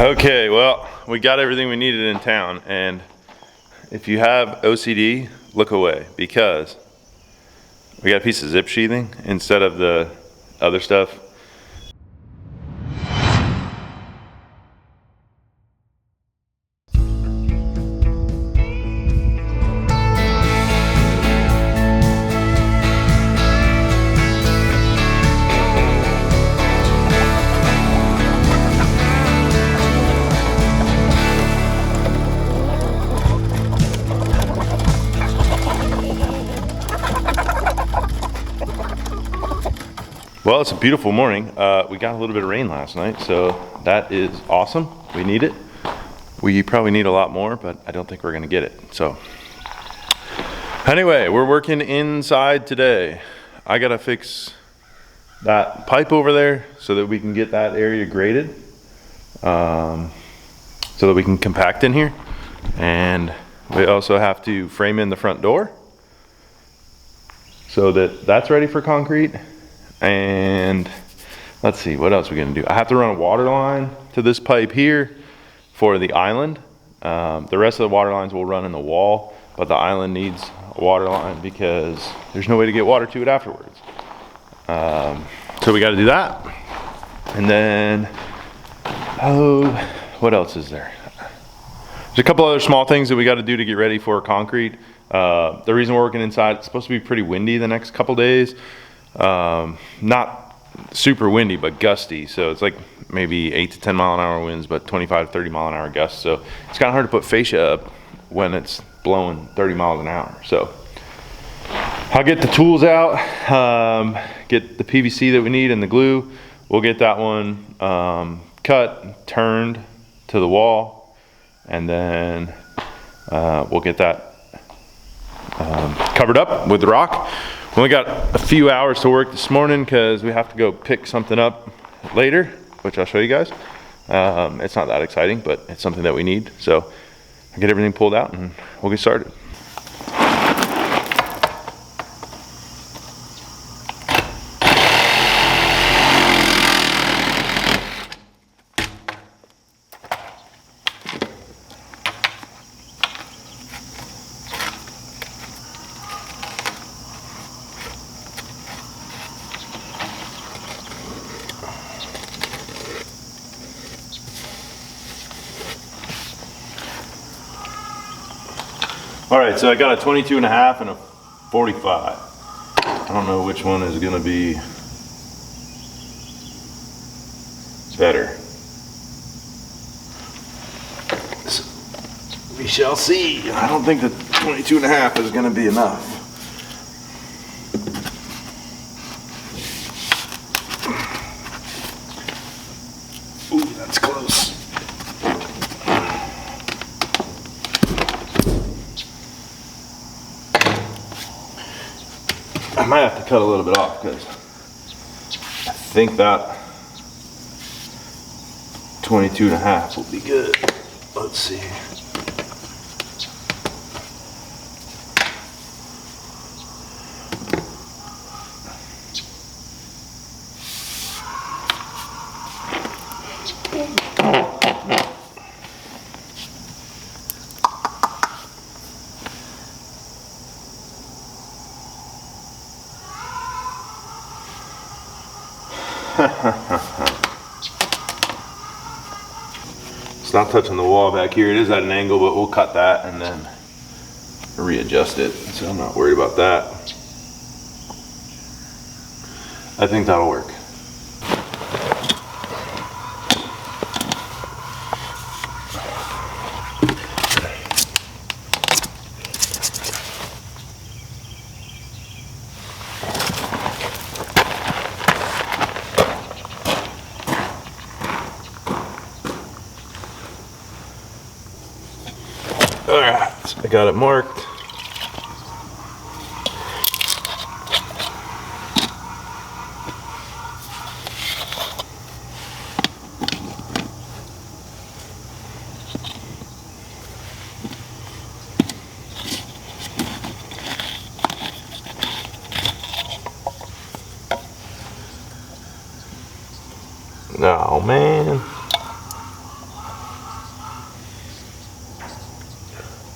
Okay, well, we got everything we needed in town, and if you have OCD, look away, because we got a piece of zip sheathing instead of the other stuff. Well, it's a beautiful morning. We got a little bit of rain last night, so that is awesome. We need it. We probably need a lot more, but I don't think we're gonna get it. So anyway, we're working inside today. I gotta fix that pipe over there so that we can get that area graded, so that we can compact in here. And we also have to frame in the front door so that that's ready for concrete. And let's see, what else we're gonna do? I have to run a water line to this pipe here for the island. The rest of the water lines will run in the wall, but the island needs a water line because there's no way to get water to it afterwards. So we gotta do that. And then, what else is there? There's a couple other small things that we gotta do to get ready for concrete. The reason we're working inside, it's supposed to be pretty windy the next couple days. Not super windy, but gusty. So it's like maybe 8 to 10 mile an hour winds, but 25 to 30 mile an hour gusts. So it's kind of hard to put fascia up when it's blowing 30 miles an hour. So I'll get the tools out, get the PVC that we need and the glue. We'll get that one cut, turned to the wall, and then we'll get that covered up with the rock. We only got a few hours to work this morning because we have to go pick something up later, which I'll show you guys. It's not that exciting, but it's something that we need. So I'll get everything pulled out and we'll get started. All right, so I got a 22.5 and a 45. I don't know which one is gonna be better. So we shall see. I don't think the 22.5 is gonna be enough. Ooh, that's close. I might have to cut a little bit off because I think that 22.5 will be good. Let's see. It's not touching the wall back here. It is at an angle, but we'll cut that and then readjust it. So I'm not worried about that. I think that'll work. All right, so I got it marked. Oh man.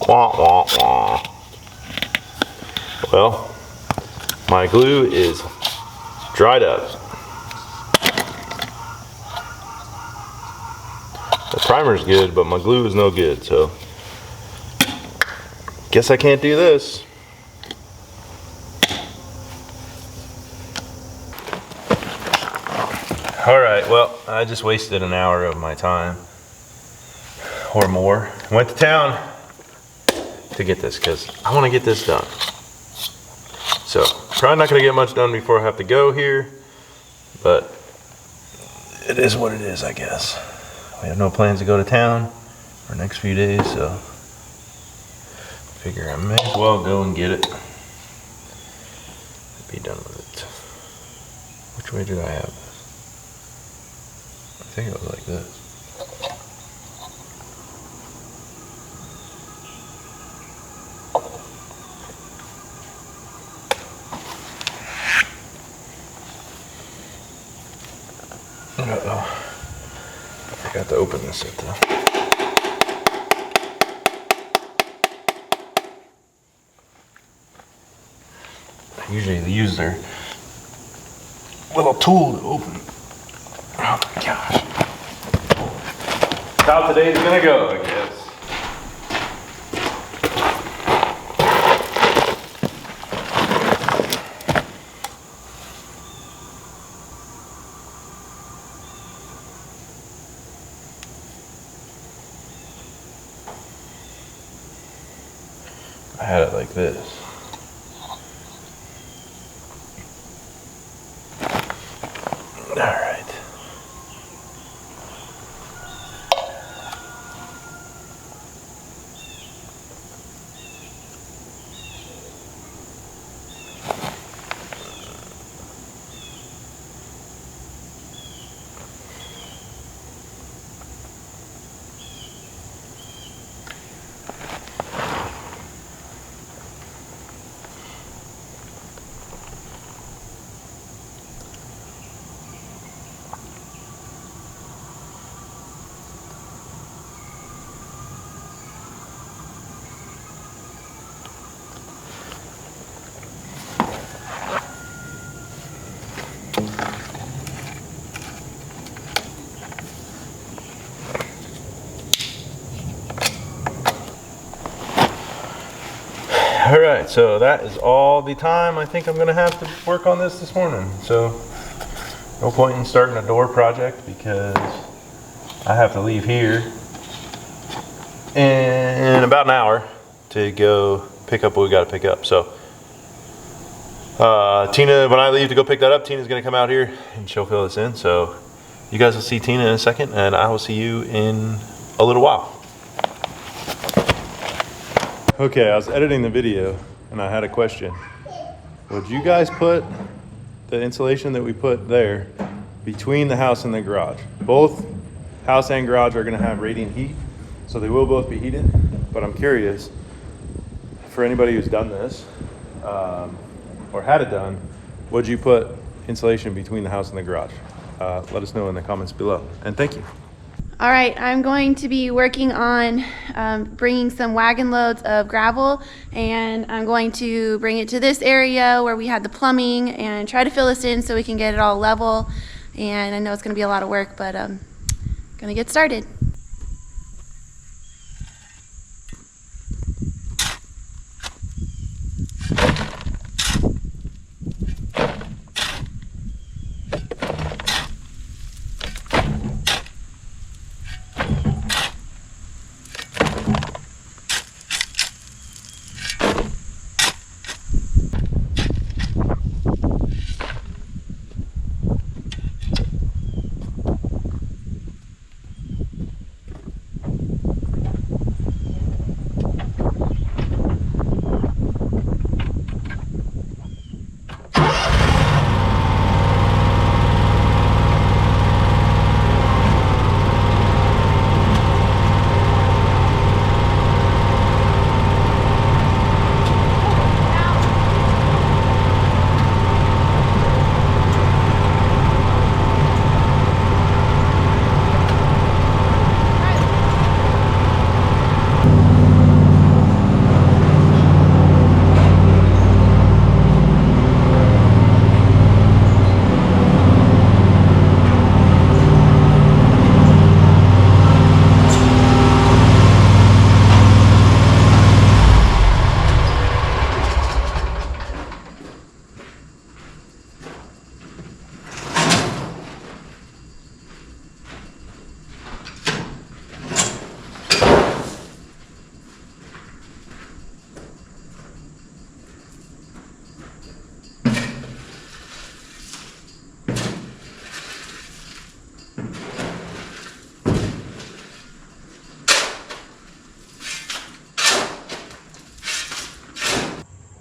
Wah, wah, wah. Well, my glue is dried up. The primer's good, but my glue is no good, so guess I can't do this. All right, well, I just wasted an hour of my time or more. Went to town to get this because I want to get this done. So, probably not going to get much done before I have to go here, but it is what it is, I guess. We have no plans to go to town for the next few days, so figure I may as well go and get it. Be done with it. Which way did I have this? I think it was like this. Uh-oh. I forgot to open this at the... I usually use their little tool to open it. Oh my gosh. How today's gonna go, I guess. I had it like this. All right. All right, so that is all the time I think I'm gonna have to work on this morning. So no point in starting a door project because I have to leave here in about an hour to go pick up what we gotta pick up. So Tina, when I leave to go pick that up, Tina's gonna come out here and she'll fill this in. So you guys will see Tina in a second and I will see you in a little while. Okay, I was editing the video and I had a question. Would you guys put the insulation that we put there between the house and the garage? Both house and garage are gonna have radiant heat, so they will both be heated, but I'm curious, for anybody who's done this, or had it done, would you put insulation between the house and the garage? Let us know in the comments below, and thank you. All right, I'm going to be working on bringing some wagon loads of gravel, and I'm going to bring it to this area where we had the plumbing and try to fill this in so we can get it all level. And I know it's going to be a lot of work, but I'm going to get started.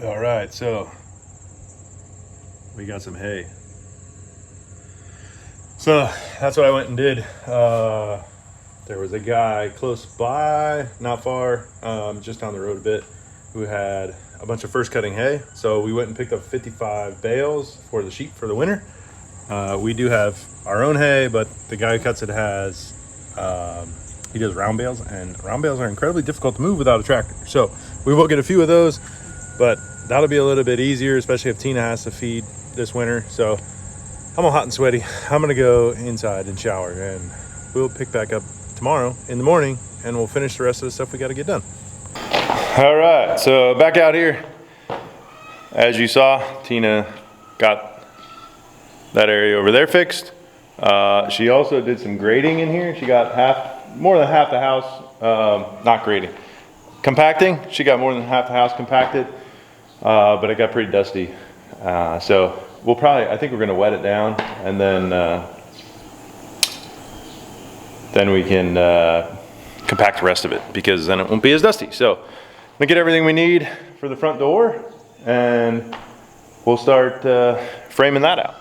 All right, so we got some hay. So that's what I went and did. There was a guy close by, not far, just down the road a bit, who had a bunch of first cutting hay. So we went and picked up 55 bales for the sheep for the winter. We do have our own hay, but the guy who cuts it has, he does round bales, and round bales are incredibly difficult to move without a tractor. So we will get a few of those, but that'll be a little bit easier, especially if Tina has to feed this winter. So I'm all hot and sweaty. I'm gonna go inside and shower, and we'll pick back up tomorrow in the morning, and we'll finish the rest of the stuff we got to get done. All right, so back out here. As you saw, Tina got that area over there fixed. She also did some grading in here. She got more than half the house, not grading, compacting. She got more than half the house compacted, but it got pretty dusty. So we'll probably, I think we're gonna wet it down, and then we can compact the rest of it, because then it won't be as dusty. So I'm gonna get everything we need for the front door, and we'll start framing that out.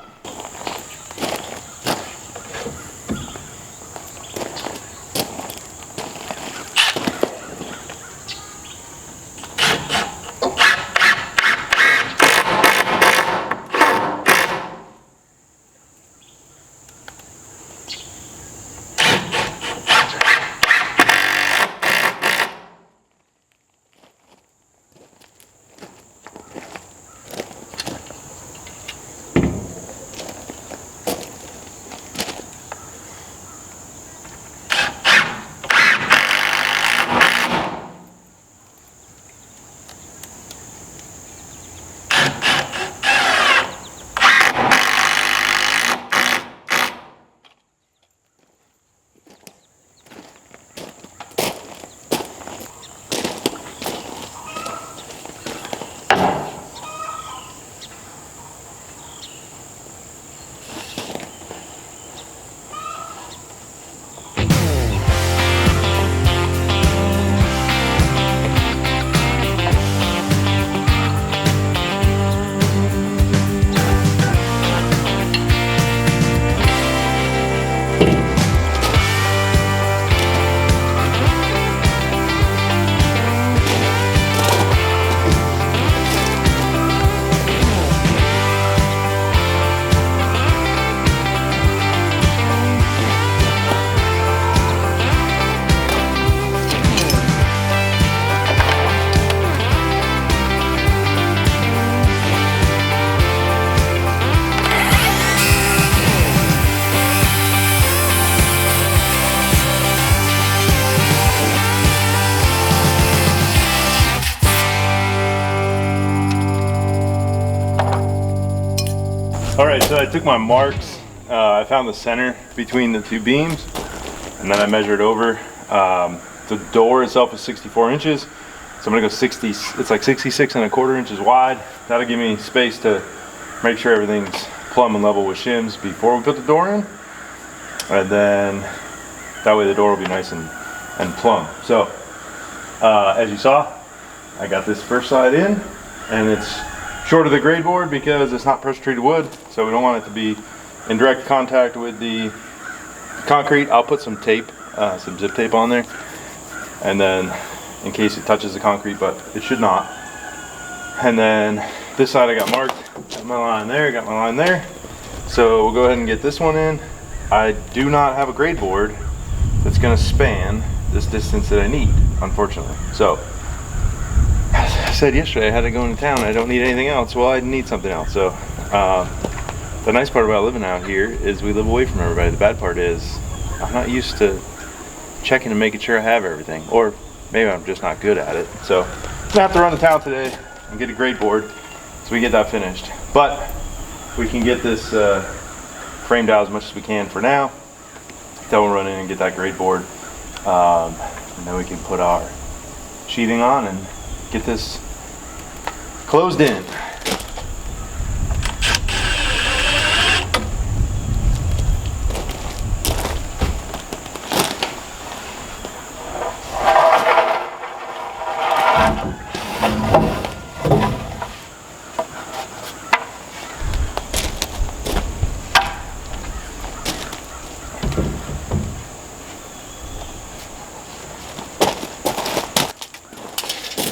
All right, so I took my marks. I found the center between the two beams, and then I measured over. The door itself is 64 inches, so I'm gonna go 60. It's like 66¼ inches wide. That'll give me space to make sure everything's plumb and level with shims before we put the door in, and then that way the door will be nice and plumb. So as you saw, I got this first side in, and it's short of the grade board because it's not pressure treated wood, so we don't want it to be in direct contact with the concrete. I'll put some tape, some zip tape on there, and then in case it touches the concrete, but it should not. And then this side I got marked, got my line there, got my line there. So we'll go ahead and get this one in. I do not have a grade board that's gonna span this distance that I need, unfortunately. So as I said yesterday, I had to go into town. I don't need anything else. Well, I need something else. So the nice part about living out here is we live away from everybody. The bad part is I'm not used to checking and making sure I have everything, or maybe I'm just not good at it. So I'm gonna have to run to town today and get a grade board so we get that finished. But we can get this framed out as much as we can for now. Then we'll run in and get that grade board, and then we can put our sheathing on and get this closed in.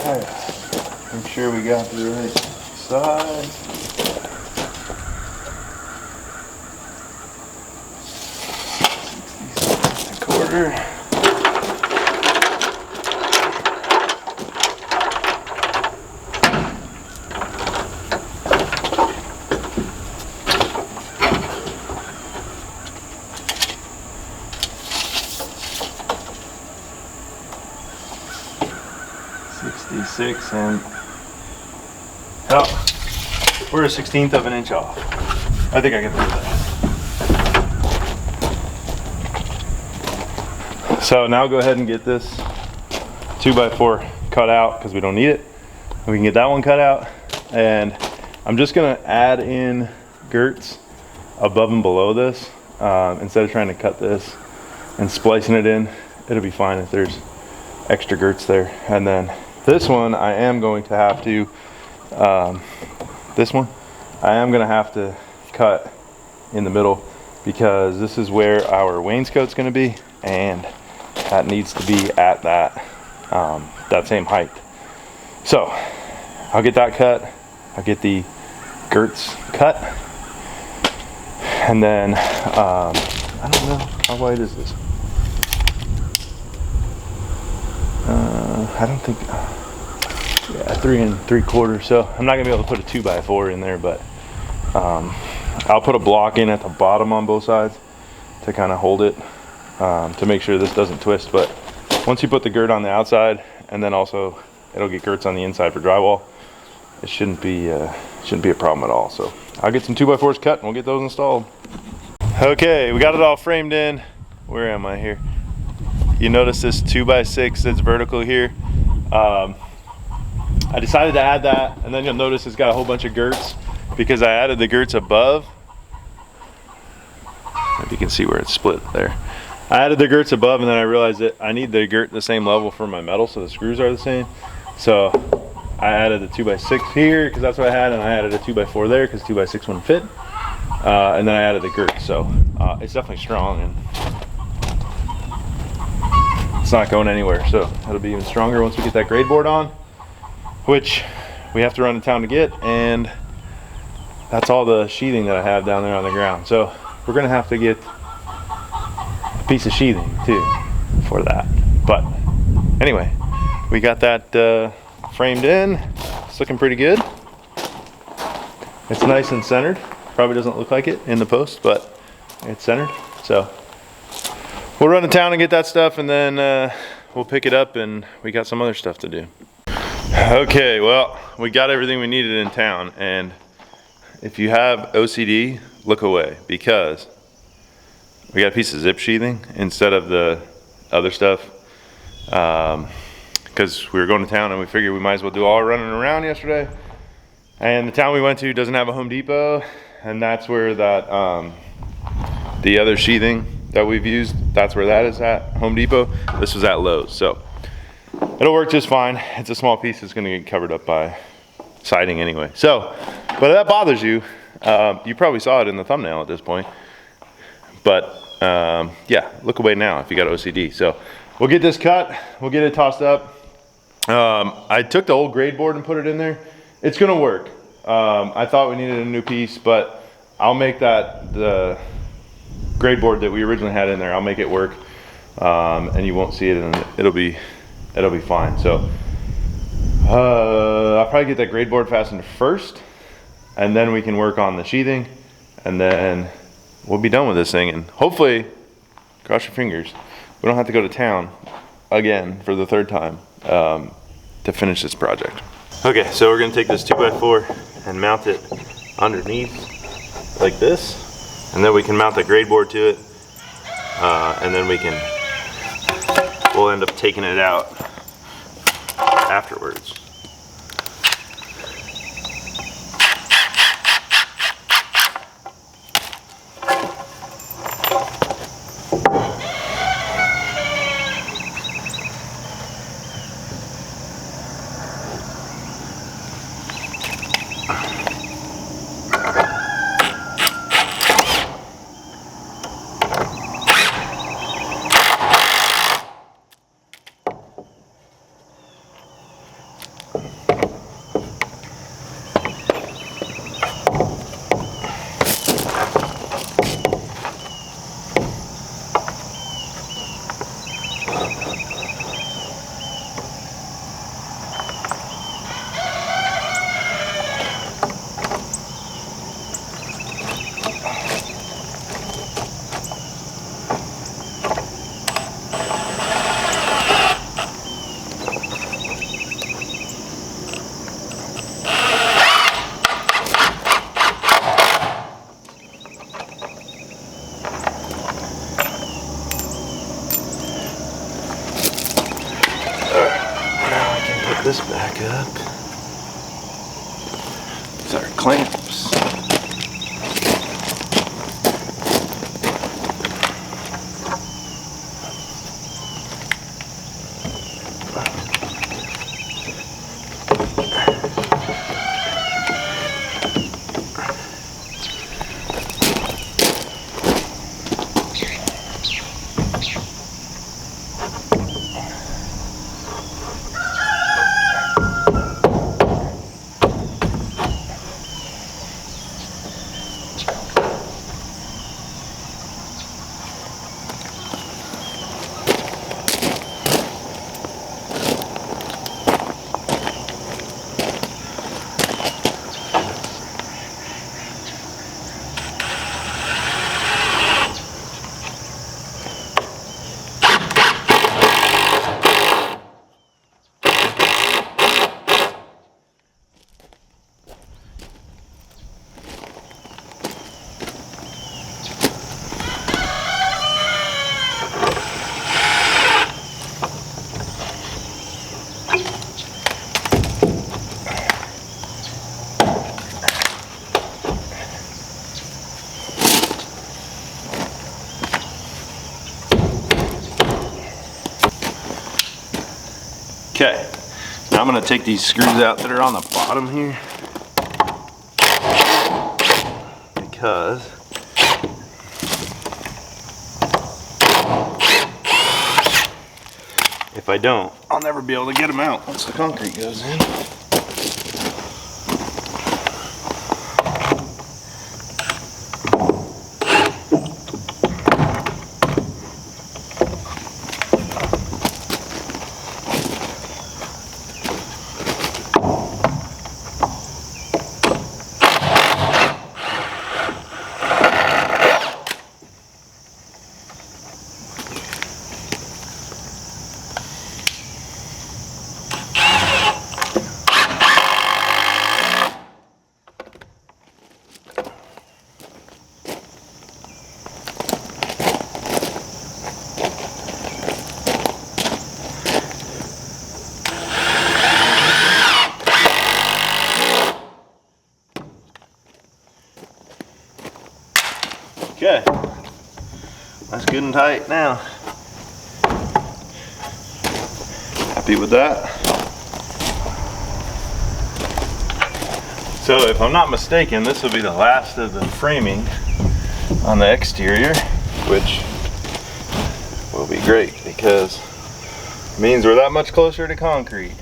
Alright, make sure we got the right size. A quarter. And oh, we're a 1/16 of an inch off. I think I can do that. So now go ahead and get this 2x4 cut out because we don't need it. We can get that one cut out, and I'm just gonna add in girts above and below this instead of trying to cut this and splicing it in. It'll be fine if there's extra girts there. And then this one, I am going to have to, cut in the middle because this is where our wainscot's gonna be, and that needs to be at that same height. So I'll get that cut, I'll get the girts cut, and then, I don't know, how wide is this? I don't think, yeah, 3 3/4. So I'm not gonna be able to put a 2x4 in there, but I'll put a block in at the bottom on both sides to kind of hold it, to make sure this doesn't twist. But once you put the girt on the outside, and then also it'll get girts on the inside for drywall, it shouldn't be a problem at all. So I'll get some 2x4s cut and we'll get those installed. Okay, we got it all framed in. Where am I here? You notice this 2x6 that's vertical here. I decided to add that, and then you'll notice it's got a whole bunch of girts because I added the girts above. If you can see where it's split there. I added the girts above, and then I realized that I need the girt the same level for my metal, so the screws are the same. So I added the 2x6 here because that's what I had, and I added a 2x4 there because 2x6 wouldn't fit. And then I added the girt, so it's definitely strong, and it's not going anywhere. So it'll be even stronger once we get that grade board on, which we have to run to town to get, and that's all the sheathing that I have down there on the ground. So we're gonna have to get a piece of sheathing too for that. But anyway, we got that framed in. It's looking pretty good. It's nice and centered. Probably doesn't look like it in the post, but it's centered. So we'll run to town and get that stuff, and then we'll pick it up, and we got some other stuff to do. Okay, well, we got everything we needed in town, and if you have OCD, look away, because we got a piece of zip sheathing instead of the other stuff, because we were going to town and we figured we might as well do all our running around yesterday. And the town we went to doesn't have a Home Depot, and that's where that the other sheathing that we've used, that's where that is at, Home Depot. This was at Lowe's, so it'll work just fine. It's a small piece, it's gonna get covered up by siding anyway. So, but if that bothers you, you probably saw it in the thumbnail at this point. But yeah, look away now if you got OCD. So we'll get this cut, we'll get it tossed up. I took the old grade board and put it in there. It's gonna work. I thought we needed a new piece, but I'll make that the grade board that we originally had in there. I'll make it work, and you won't see it, and it'll be fine. So I'll probably get that grade board fastened first, and then we can work on the sheathing, and then we'll be done with this thing. And hopefully, cross your fingers, we don't have to go to town again for the third time to finish this project. Okay, so we're gonna take this 2x4 and mount it underneath like this, and then we can mount the grade board to it, and then we'll end up taking it out afterwards. This back up. These are clamps. Okay, now I'm going to take these screws out that are on the bottom here, because if I don't, I'll never be able to get them out once the concrete goes in. Okay, that's good and tight now. Happy with that. So if I'm not mistaken, this will be the last of the framing on the exterior, which will be great because it means we're that much closer to concrete.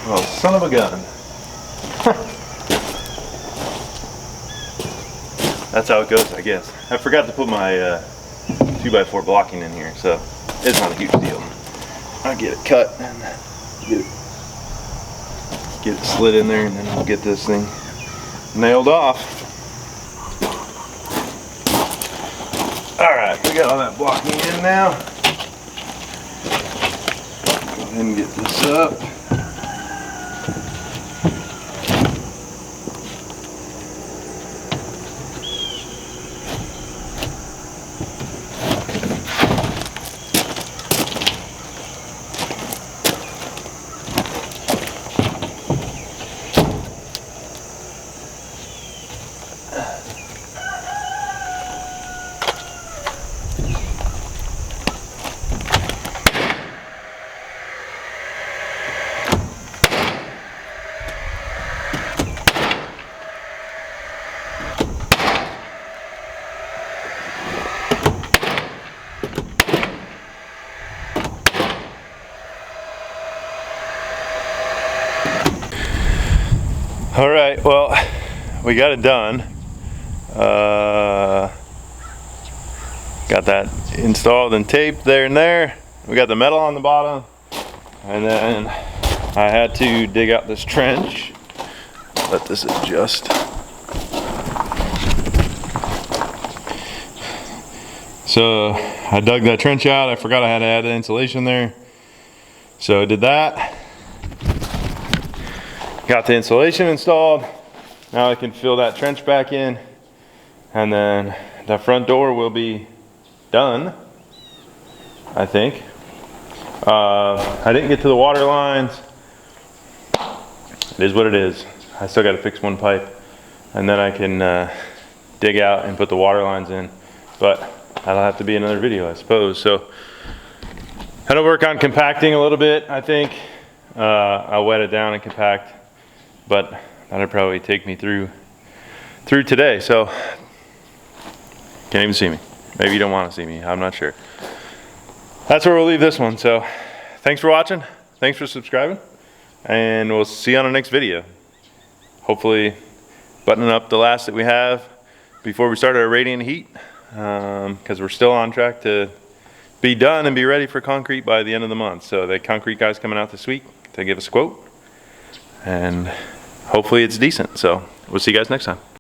Oh, son of a gun. That's how it goes, I guess. I forgot to put my 2x4 blocking in here, so it's not a huge deal. I'll get it cut and get it slid in there, and then we'll get this thing nailed off. Alright, we got all that blocking in now. Go ahead and get this up. All right, well, we got it done. Got that installed and taped there and there. We got the metal on the bottom, and then I had to dig out this trench. Let this adjust. So I dug that trench out. I forgot I had to add insulation there. So I did that. Got the insulation installed. Now I can fill that trench back in, and then the front door will be done, I think. I didn't get to the water lines. It is what it is. I still got to fix one pipe, and then I can dig out and put the water lines in, but that'll have to be another video, I suppose. So I had to work on compacting a little bit, I think. I'll wet it down and compact, but that'll probably take me through today. So can't even see me. Maybe you don't want to see me, I'm not sure. That's where we'll leave this one. So thanks for watching, thanks for subscribing, and we'll see you on the next video. Hopefully buttoning up the last that we have before we start our radiant heat, because we're still on track to be done and be ready for concrete by the end of the month. So the concrete guy's coming out this week to give us a quote, and hopefully it's decent. So we'll see you guys next time.